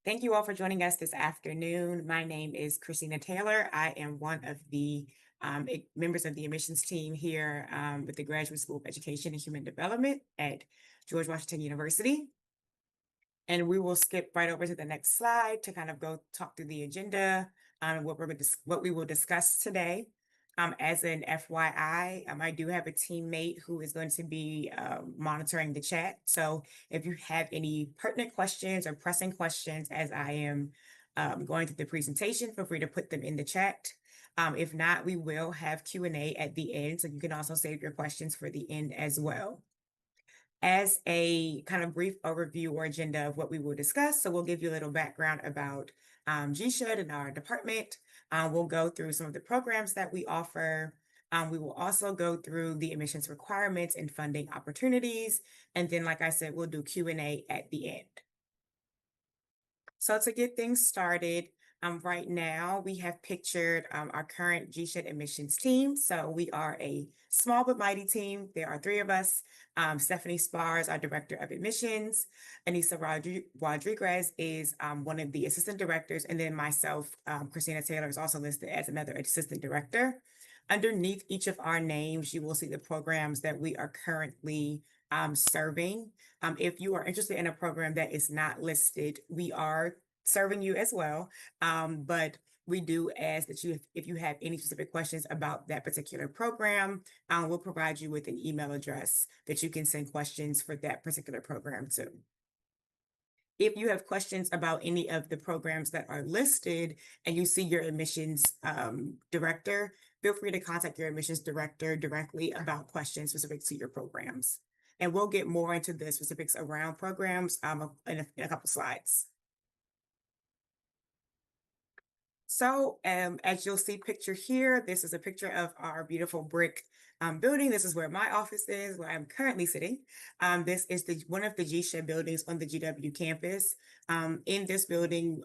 Thank you all for joining us this afternoon. My name is Christina Taylor. I am one of the members of the admissions team here with the Graduate School of Education and Human Development at George Washington University. And we will skip right over to the next slide to kind of go talk through the agenda on what we will discuss today. As an FYI, I do have a teammate who is going to be monitoring the chat. So if you have any pertinent questions or pressing questions as I am going through the presentation, feel free to put them in the chat. If not, we will have Q&A at the end, so you can also save your questions for the end as well. As a kind of brief overview or agenda of what we will discuss, so we'll give you a little background about GSEHD and our department. We'll go through some of the programs that we offer. We will also go through the admissions requirements and funding opportunities. And then, like I said, we'll do Q&A at the end. So to get things started, right now we have pictured our current GSEHD admissions team. So we are a small but mighty team. There are three of us. Stephanie Spars, our director of admissions. Anissa Rodriguez is one of the assistant directors. And then myself, Christina Taylor, is also listed as another assistant director. Underneath each of our names, you will see the programs that we are currently serving. If you are interested in a program that is not listed, we are serving you as well. But we do ask that if you have any specific questions about that particular program, we'll provide you with an email address that you can send questions for that particular program to. If you have questions about any of the programs that are listed and you see your admissions director, feel free to contact your admissions director directly about questions specific to your programs. And we'll get more into the specifics around programs in a couple slides. So as you'll see pictured here, this is a picture of our beautiful brick building. This is where my office is, where I'm currently sitting. This is one of the GSEHD buildings on the GW campus. In this building,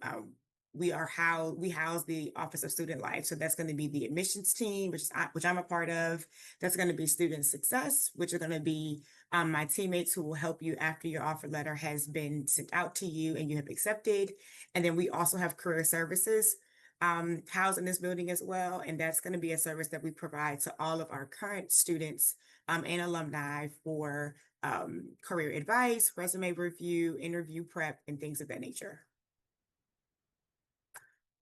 we house the Office of Student Life. So that's going to be the admissions team, which I'm a part of. That's going to be student success, which are going to be my teammates who will help you after your offer letter has been sent out to you and you have accepted. And then we also have career services housed in this building as well. And that's going to be a service that we provide to all of our current students and alumni for career advice, resume review, interview prep, and things of that nature.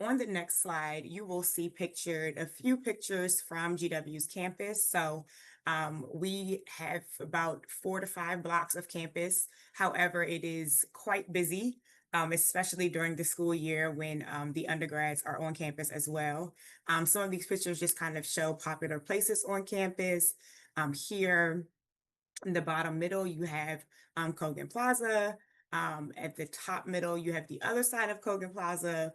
On the next slide, you will see pictured a few pictures from GW's campus. So we have about 4 to 5 blocks of campus. However, it is quite busy, especially during the school year when the undergrads are on campus as well. Some of these pictures just kind of show popular places on campus. Here in the bottom middle, you have Kogan Plaza. At the top middle, you have the other side of Kogan Plaza.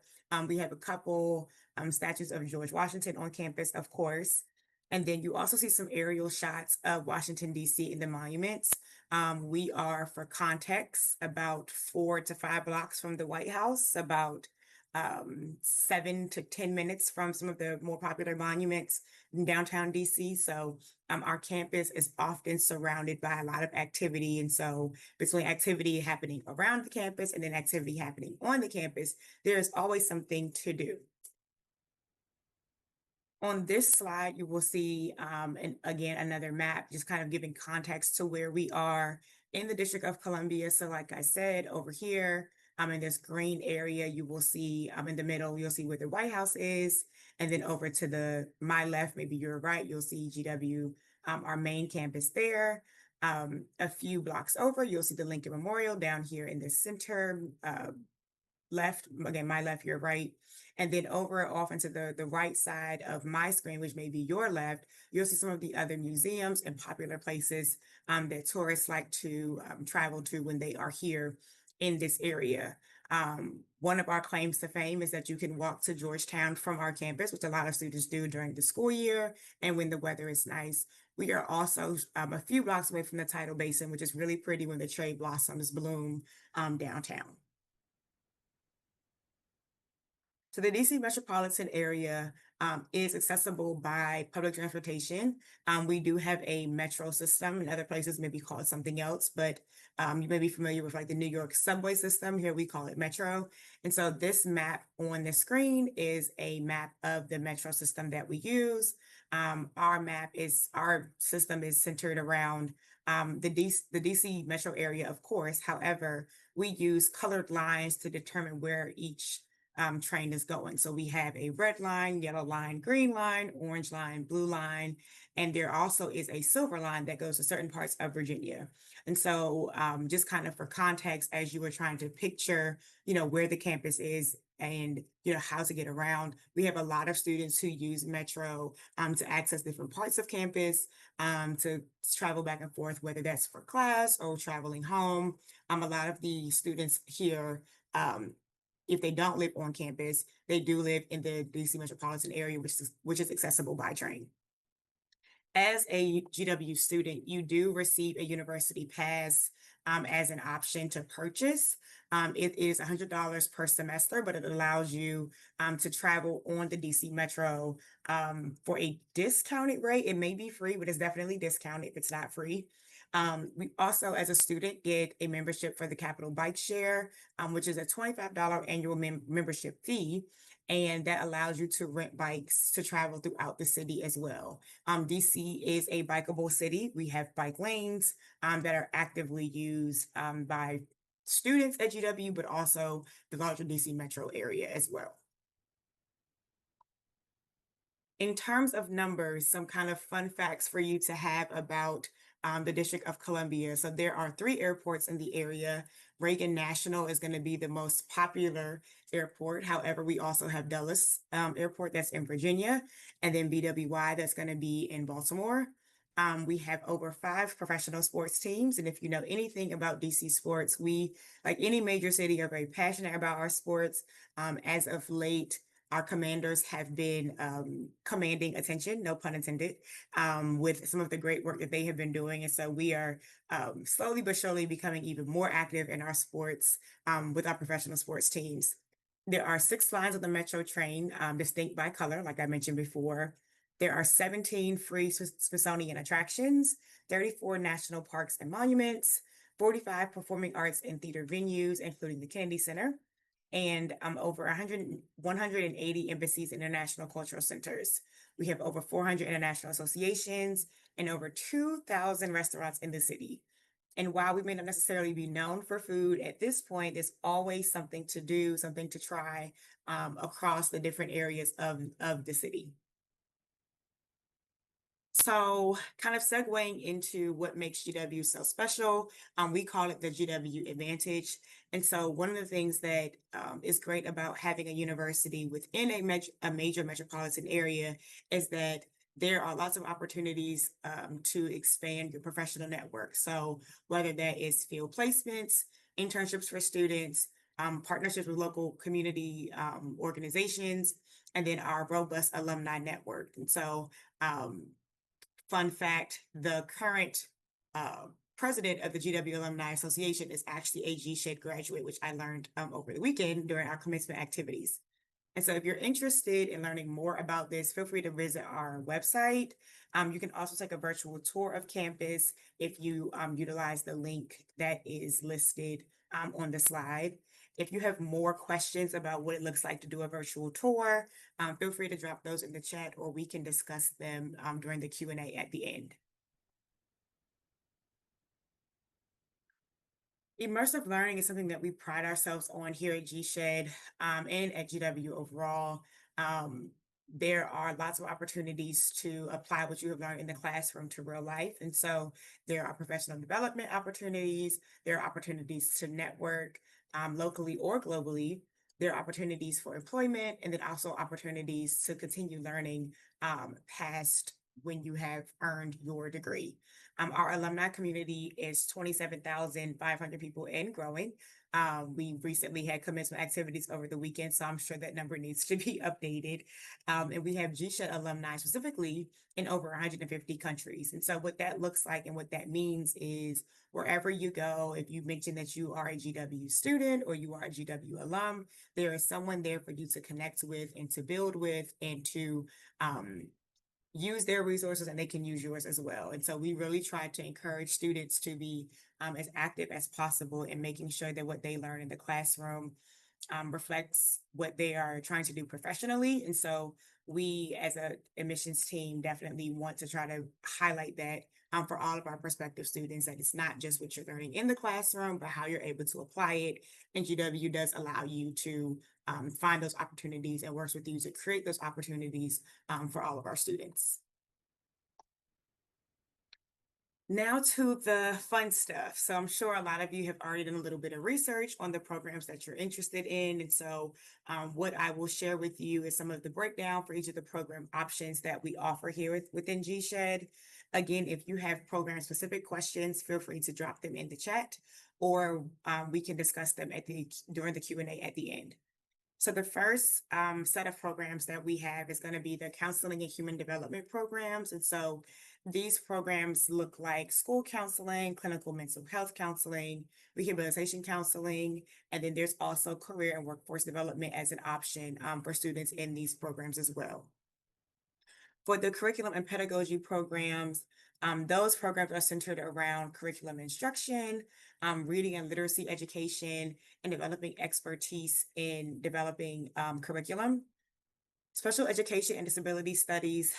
We have a couple statues of George Washington on campus, of course. And then you also see some aerial shots of Washington, D.C. in the monuments. We are, for context, about 4 to 5 blocks from the White House, about 7 to 10 minutes from some of the more popular monuments in downtown DC. So our campus is often surrounded by a lot of activity. And so between activity happening around the campus and then activity happening on the campus, there's always something to do. On this slide, you will see, and again, another map, just kind of giving context to where we are in the District of Columbia. So like I said, over here, in this green area, you will see in the middle, you'll see where the White House is. And then over to my left, maybe your right, you'll see GW, our main campus there. A few blocks over, you'll see the Lincoln Memorial down here in the center left, again, my left, your right. And then over off into the right side of my screen, which may be your left, you'll see some of the other museums and popular places that tourists like to travel to when they are here in this area. One of our claims to fame is that you can walk to Georgetown from our campus, which a lot of students do during the school year and when the weather is nice. We are also a few blocks away from the Tidal Basin, which is really pretty when the cherry blossoms bloom downtown. So the DC metropolitan area is accessible by public transportation. We do have a metro system. In other places, maybe called something else, but you may be familiar with like the New York subway system. Here we call it metro. And so this map on the screen is a map of the metro system that we use. Our system is centered around the DC metro area, of course. However, we use colored lines to determine where each train is going. So we have a red line, yellow line, green line, orange line, blue line, and there also is a silver line that goes to certain parts of Virginia. And so just kind of for context, as you were trying to picture, where the campus is and how to get around, we have a lot of students who use metro to access different parts of campus, to travel back and forth, whether that's for class or traveling home. A lot of the students here, if they don't live on campus, they do live in the DC metropolitan area, which is accessible by train. As a GW student, you do receive a university pass as an option to purchase. It is $100 per semester, but it allows you to travel on the DC Metro for a discounted rate. It may be free, but it's definitely discounted if it's not free. We also, as a student, get a membership for the Capital Bike Share, which is a $25 annual membership fee. And that allows you to rent bikes to travel throughout the city as well. DC is a bikeable city. We have bike lanes that are actively used by students at GW, but also the larger DC metro area as well. In terms of numbers, some kind of fun facts for you to have about the District of Columbia. So there are 3 airports in the area. Reagan National is going to be the most popular airport. However, we also have Dulles Airport that's in Virginia, and then BWI that's going to be in Baltimore. We have over 5 professional sports teams. And if you know anything about DC sports, we, like any major city, are very passionate about our sports. As of late, our commanders have been commanding attention, no pun intended, with some of the great work that they have been doing. And so we are slowly but surely becoming even more active in our sports with our professional sports teams. There are 6 lines of the Metro train, distinct by color, like I mentioned before. There are 17 free Smithsonian attractions, 34 national parks and monuments, 45 performing arts and theater venues, including the Kennedy Center, and over 180 embassies and international cultural centers. We have over 400 international associations and over 2,000 restaurants in the city. And while we may not necessarily be known for food at this point, there's always something to do, something to try across the different areas of the city. So kind of segueing into what makes GW so special, we call it the GW Advantage. And so one of the things that is great about having a university within a major metropolitan area is that there are lots of opportunities to expand your professional network. So whether that is field placements, internships for students, partnerships with local community organizations, and then our robust alumni network. And so fun fact, the current president of the GW Alumni Association is actually a GSEHD graduate, which I learned over the weekend during our commencement activities. And so if you're interested in learning more about this, feel free to visit our website. You can also take a virtual tour of campus if you utilize the link that is listed on the slide. If you have more questions about what it looks like to do a virtual tour, feel free to drop those in the chat, or we can discuss them during the Q&A at the end. Immersive learning is something that we pride ourselves on here at GSEHD and at GW overall. There are lots of opportunities to apply what you have learned in the classroom to real life. And so there are professional development opportunities, there are opportunities to network locally or globally, there are opportunities for employment, and then also opportunities to continue learning past when you have earned your degree. Our alumni community is 27,500 people and growing. We recently had commencement activities over the weekend, so I'm sure that number needs to be updated. And we have GSEHD alumni specifically in over 150 countries. And so what that looks like and what that means is wherever you go, if you mention that you are a GW student or you are a GW alum, there is someone there for you to connect with and to build with and to use their resources, and they can use yours as well. And so we really try to encourage students to be as active as possible in making sure that what they learn in the classroom reflects what they are trying to do professionally. And so we as a admissions team definitely want to try to highlight that for all of our prospective students, that it's not just what you're learning in the classroom, but how you're able to apply it. And GW does allow you to find those opportunities and works with you to create those opportunities for all of our students. Now to the fun stuff. So I'm sure a lot of you have already done a little bit of research on the programs that you're interested in. And so what I will share with you is some of the breakdown for each of the program options that we offer here within GSHED. Again, if you have program specific questions, feel free to drop them in the chat, or we can discuss them during the Q&A at the end. So the first set of programs that we have is going to be the counseling and human development programs. And so these programs look like school counseling, clinical mental health counseling, rehabilitation counseling, and then there's also career and workforce development as an option for students in these programs as well. For the curriculum and pedagogy programs, those programs are centered around curriculum instruction, reading and literacy education, and developing expertise in developing curriculum. Special education and disability studies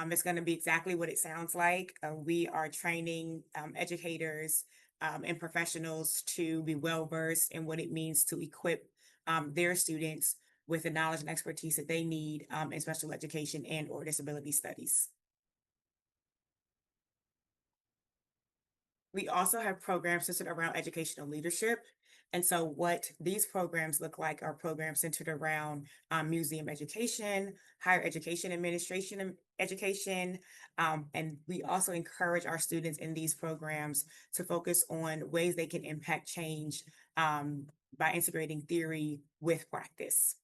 is going to be exactly what it sounds like. We are training educators and professionals to be well versed in what it means to equip their students with the knowledge and expertise that they need in special education and or disability studies. We also have programs centered around educational leadership. And so what these programs look like are programs centered around museum education, higher education administration education. And we also encourage our students in these programs to focus on ways they can impact change by integrating theory with practice.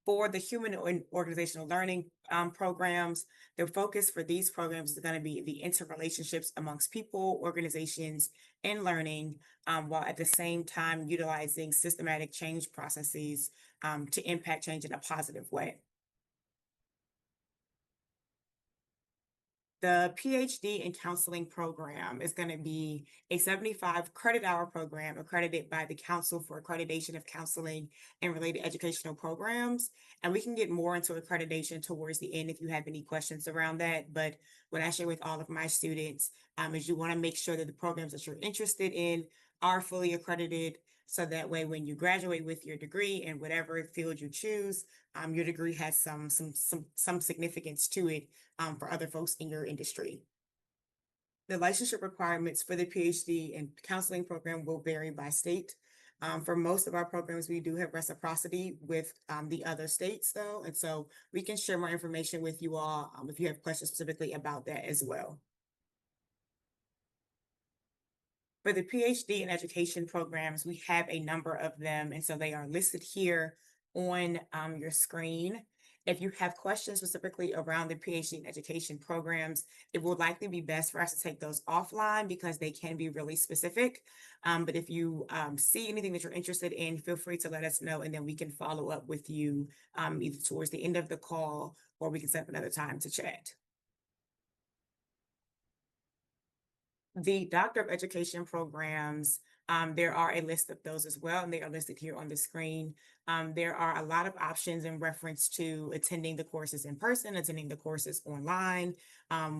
For the human and organizational learning programs, the focus for these programs is going to be the interrelationships amongst people, organizations, and learning, while at the same time utilizing systematic change processes to impact change in a positive way. The PhD in counseling program is going to be a 75 credit hour program accredited by the Council for Accreditation of Counseling and Related Educational Programs. And we can get more into accreditation towards the end if you have any questions around that. But what I share with all of my students is you want to make sure that the programs that you're interested in are fully accredited. So that way, when you graduate with your degree in whatever field you choose, your degree has some significance to it for other folks in your industry. The licensure requirements for the PhD and counseling program will vary by state. For most of our programs, we do have reciprocity with the other states, though, and so we can share more information with you all if you have questions specifically about that as well. For the PhD in education programs, we have a number of them, and so they are listed here on your screen. If you have questions specifically around the PhD in education programs, it will likely be best for us to take those offline because they can be really specific. But if you see anything that you're interested in, feel free to let us know, and then we can follow up with you either towards the end of the call or we can set up another time to chat. The Doctor of Education programs, there are a list of those as well, and they are listed here on the screen. There are a lot of options in reference to attending the courses in person, attending the courses online,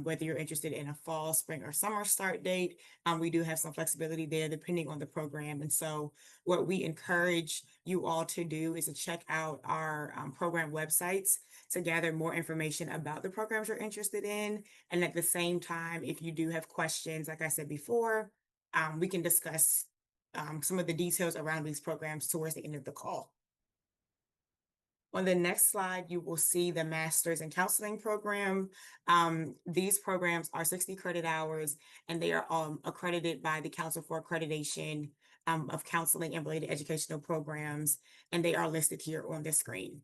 whether you're interested in a fall, spring, or summer start date. We do have some flexibility there depending on the program. And so what we encourage you all to do is to check out our program websites to gather more information about the programs you're interested in. And at the same time, if you do have questions, like I said before, we can discuss some of the details around these programs towards the end of the call. On the next slide, you will see the Master's in Counseling program. These programs are 60 credit hours, and they are accredited by the Council for Accreditation of Counseling and Related Educational Programs, and they are listed here on the screen.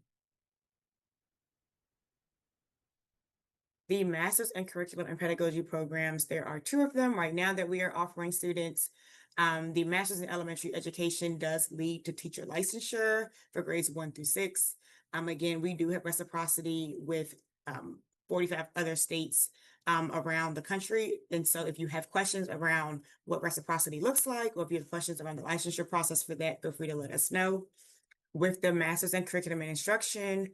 The Master's in Curriculum and Pedagogy programs, there are two of them right now that we are offering students. The Master's in Elementary Education does lead to teacher licensure for grades 1 through 6. Again, we do have reciprocity with 45 other states around the country. And so if you have questions around what reciprocity looks like, or if you have questions around the licensure process for that, feel free to let us know. With the Master's in Curriculum and Instruction,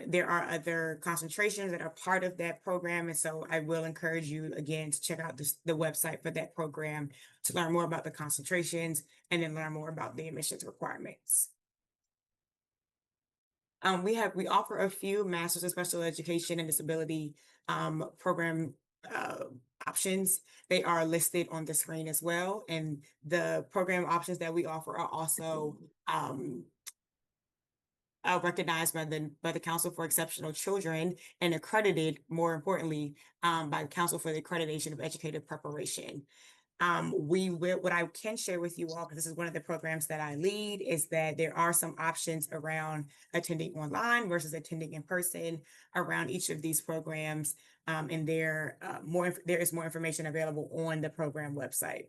there are other concentrations that are part of that program. And so I will encourage you again to check out the website for that program to learn more about the concentrations and then learn more about the admissions requirements. We offer a few Masters in Special Education and Disability program options. They are listed on the screen as well. And the program options that we offer are also recognized by the Council for Exceptional Children and accredited, more importantly, by the Council for the Accreditation of Educative Preparation. What I can share with you all, because this is one of the programs that I lead, is that there are some options around attending online versus attending in person around each of these programs. And there is more information available on the program website.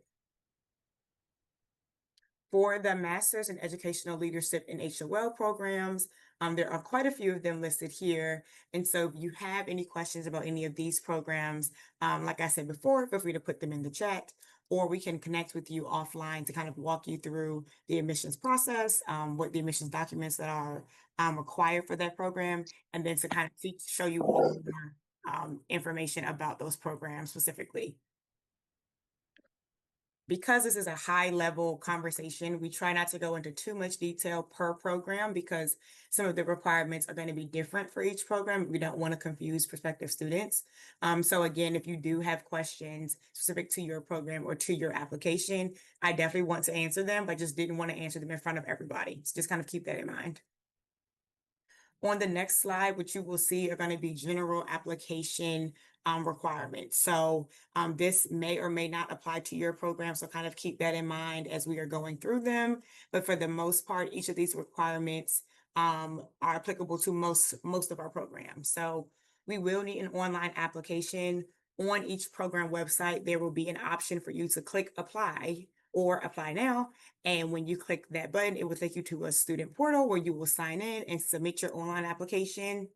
For the Masters in Educational Leadership and HOL programs, there are quite a few of them listed here. And so if you have any questions about any of these programs, like I said before, feel free to put them in the chat, or we can connect with you offline to kind of walk you through the admissions process, what the admissions documents that are required for that program, and then to kind of show you all more information about those programs specifically. Because this is a high level conversation, we try not to go into too much detail per program because some of the requirements are going to be different for each program. We don't want to confuse prospective students. So again, if you do have questions specific to your program or to your application, I definitely want to answer them, but just didn't want to answer them in front of everybody. So just kind of keep that in mind. On the next slide, what you will see are going to be general application requirements. So this may or may not apply to your program. So kind of keep that in mind as we are going through them. But for the most part, each of these requirements are applicable to most of our programs. So we will need an online application. On each program website, there will be an option for you to click apply or apply now. And when you click that button, it will take you to a student portal where you will sign in and submit your online application.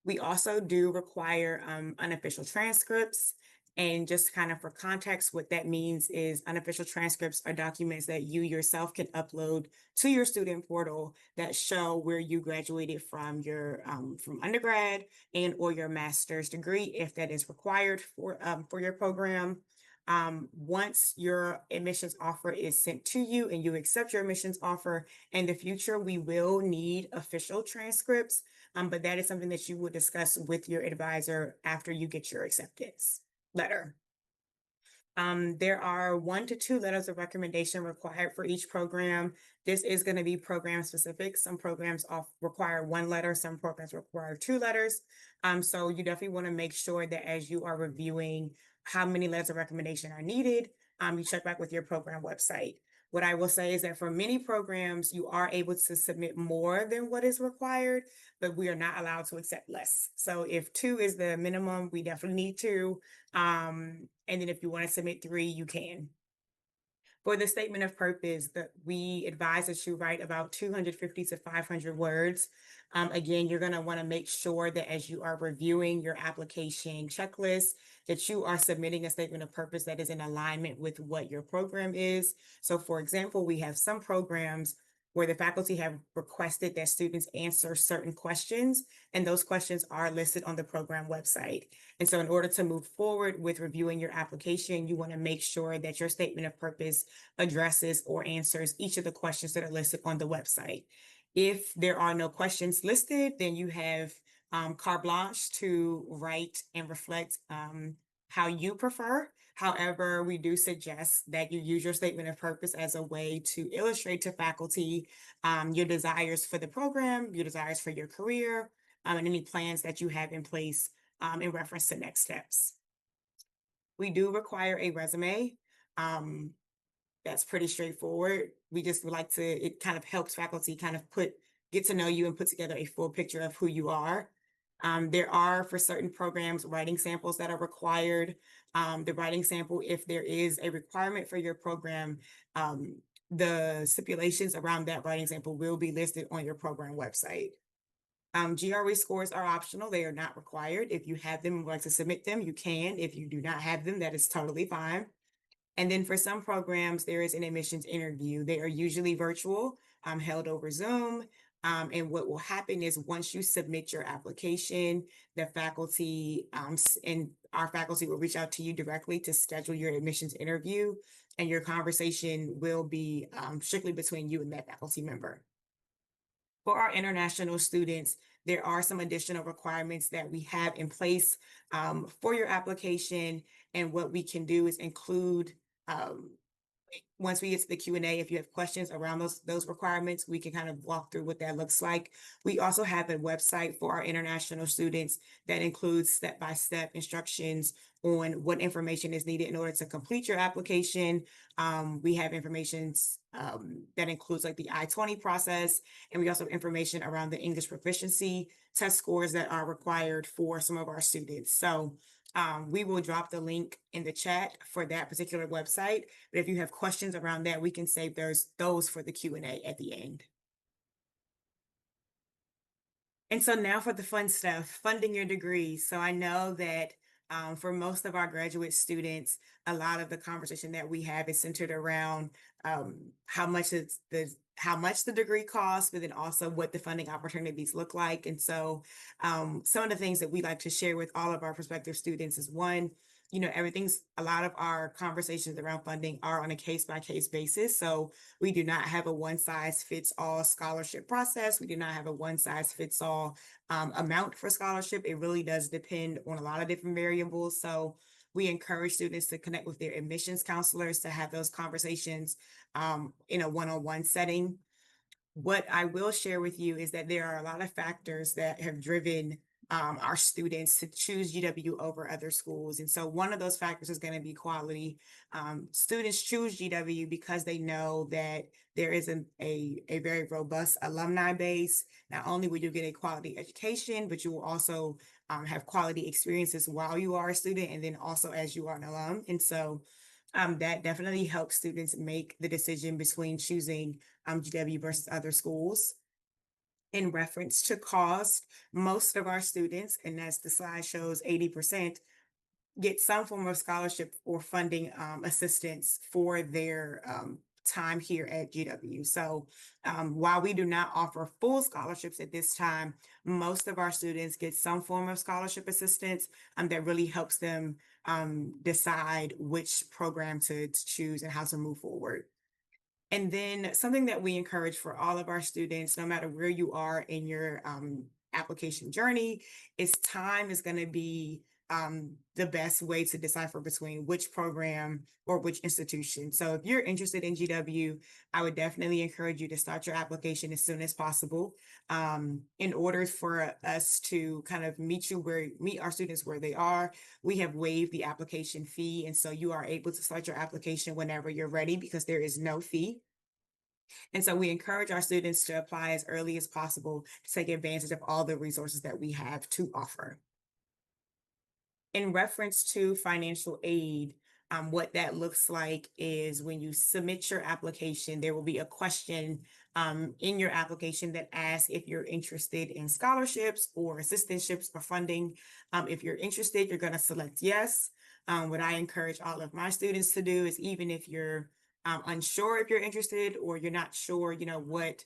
We also do require unofficial transcripts. And just kind of for context, what that means is unofficial transcripts are documents that you yourself can upload to your student portal that show where you graduated from your from undergrad and or your master's degree, if that is required for your program. Once your admissions offer is sent to you and you accept your admissions offer, in the future, we will need official transcripts, but that is something that you will discuss with your advisor after you get your acceptance letter. There are 1 to 2 letters of recommendation required for each program. This is going to be program specific. Some programs require 1 letter, some programs require 2 letters. So you definitely want to make sure that as you are reviewing how many letters of recommendation are needed, you check back with your program website. What I will say is that for many programs, you are able to submit more than what is required, but we are not allowed to accept less. So if 2 is the minimum, we definitely need 2. And then if you want to submit 3, you can. For the statement of purpose, that we advise that you write about 250 to 500 words. Again, you're going to want to make sure that as you are reviewing your application checklist, that you are submitting a statement of purpose that is in alignment with what your program is. So for example, we have some programs where the faculty have requested that students answer certain questions, and those questions are listed on the program website. And so in order to move forward with reviewing your application, you want to make sure that your statement of purpose addresses or answers each of the questions that are listed on the website. If there are no questions listed, then you have carte blanche to write and reflect how you prefer. However, we do suggest that you use your statement of purpose as a way to illustrate to faculty your desires for the program, your desires for your career, and any plans that you have in place in reference to next steps. We do require a resume. Um, that's pretty straightforward. We just would like to, it kind of helps faculty kind of get to know you and put together a full picture of who you are. There are, for certain programs, writing samples that are required. The writing sample, if there is a requirement for your program, the stipulations around that writing sample will be listed on your program website. GRE scores are optional. They are not required. If you have them and would like to submit them, you can. If you do not have them, that is totally fine. And then for some programs, there is an admissions interview. They are usually virtual, held over Zoom. And what will happen is once you submit your application, the faculty and our faculty will reach out to you directly to schedule your admissions interview. And your conversation will be strictly between you and that faculty member. For our international students, there are some additional requirements that we have in place for your application. And what we can do is include um, once we get to the Q&A, if you have questions around those requirements, we can kind of walk through what that looks like. We also have a website for our international students that includes step-by-step instructions on what information is needed in order to complete your application. We have information that includes like the I-20 process, and we also have information around the English proficiency test scores that are required for some of our students. So we will drop the link in the chat for that particular website. But if you have questions around that, we can save those for the Q&A at the end. And so now for the fun stuff, funding your degree. So I know that for most of our graduate students, a lot of the conversation that we have is centered around how much the degree costs, but then also what the funding opportunities look like. And so some of the things that we like to share with all of our prospective students is one, a lot of our conversations around funding are on a case-by-case basis. So we do not have a one-size-fits-all scholarship process. We do not have a one-size-fits-all amount for scholarship. It really does depend on a lot of different variables. So we encourage students to connect with their admissions counselors to have those conversations in a one-on-one setting. What I will share with you is that there are a lot of factors that have driven our students to choose GW over other schools. And so one of those factors is going to be quality. Students choose GW because they know that there is a very robust alumni base. Not only will you get a quality education, but you will also have quality experiences while you are a student and then also as you are an alum. And so that definitely helps students make the decision between choosing GW versus other schools. In reference to cost, most of our students, and as the slide shows, 80%, get some form of scholarship or funding assistance for their time here at GW. So while we do not offer full scholarships at this time, most of our students get some form of scholarship assistance that really helps them decide which program to choose and how to move forward. And then something that we encourage for all of our students, no matter where you are in your application journey, is time is going to be the best way to decipher between which program or which institution. So if you're interested in GW, I would definitely encourage you to start your application as soon as possible. In order for us to kind of meet our students where they are, we have waived the application fee. And so you are able to start your application whenever you're ready because there is no fee. And so we encourage our students to apply as early as possible to take advantage of all the resources that we have to offer. In reference to financial aid, what that looks like is when you submit your application, there will be a question in your application that asks if you're interested in scholarships or assistantships or funding. If you're interested, you're going to select yes. What I encourage all of my students to do is even if you're unsure if you're interested or you're not sure, what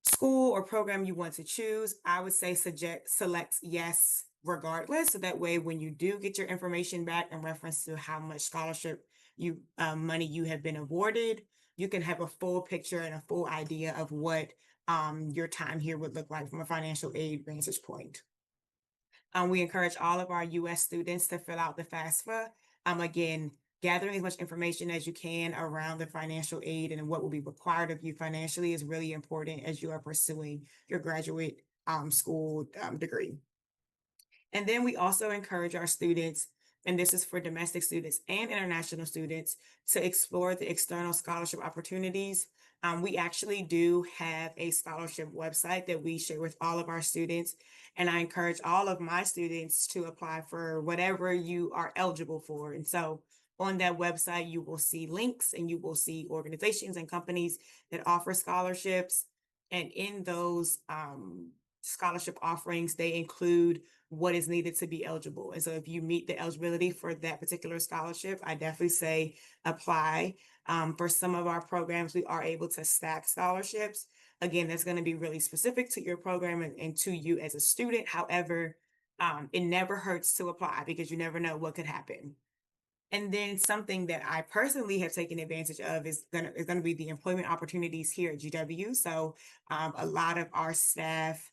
school or program you want to choose, I would say select yes regardless. So that way, when you do get your information back in reference to how much scholarship money you have been awarded, you can have a full picture and a full idea of what your time here would look like from a financial aid vantage point. We encourage all of our U.S. students to fill out the FAFSA Again, gathering as much information as you can around the financial aid and what will be required of you financially is really important as you are pursuing your graduate school degree. And then we also encourage our students, and this is for domestic students and international students, to explore the external scholarship opportunities. We actually do have a scholarship website that we share with all of our students, and I encourage all of my students to apply for whatever you are eligible for. And so on that website, you will see links and you will see organizations and companies that offer scholarships. And in those scholarship offerings, they include what is needed to be eligible. And so if you meet the eligibility for that particular scholarship, I definitely say apply. For some of our programs, we are able to stack scholarships. Again, that's going to be really specific to your program and to you as a student. However, it never hurts to apply because you never know what could happen. And then something that I personally have taken advantage of is gonna be the employment opportunities here at GW. So a lot of our staff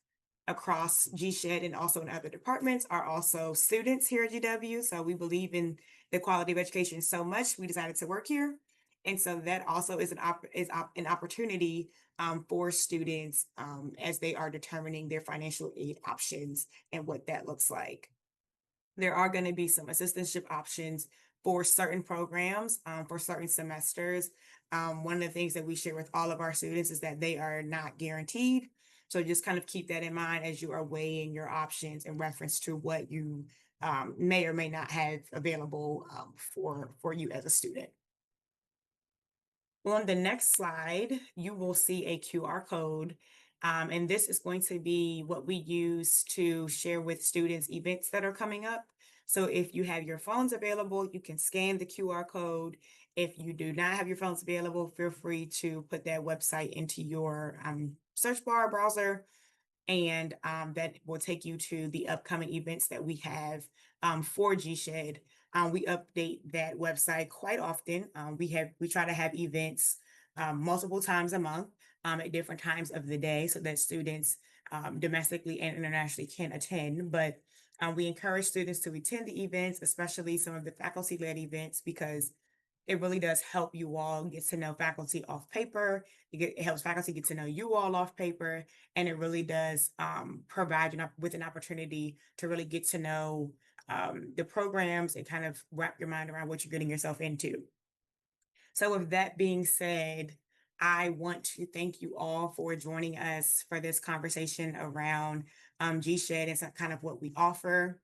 across GSHED and also in other departments are also students here at GW. So we believe in the quality of education so much, we decided to work here. And so that also is an opportunity for students as they are determining their financial aid options and what that looks like. There are going to be some assistantship options for certain programs, for certain semesters. One of the things that we share with all of our students is that they are not guaranteed. So just kind of keep that in mind as you are weighing your options in reference to what you may or may not have available for you as a student. On the next slide, you will see a QR code. And this is going to be what we use to share with students events that are coming up. So if you have your phones available, you can scan the QR code. If you do not have your phones available, feel free to put that website into your search bar browser, and that will take you to the upcoming events that we have for GSHED. We update that website quite often. We try to have events multiple times a month at different times of the day so that students domestically and internationally can attend. But we encourage students to attend the events, especially some of the faculty-led events, because it really does help you all get to know faculty off paper. It helps faculty get to know you all off paper, and it really does provide you with an opportunity to really get to know the programs and kind of wrap your mind around what you're getting yourself into. So with that being said, I want to thank you all for joining us for this conversation around GSHED and kind of what we offer.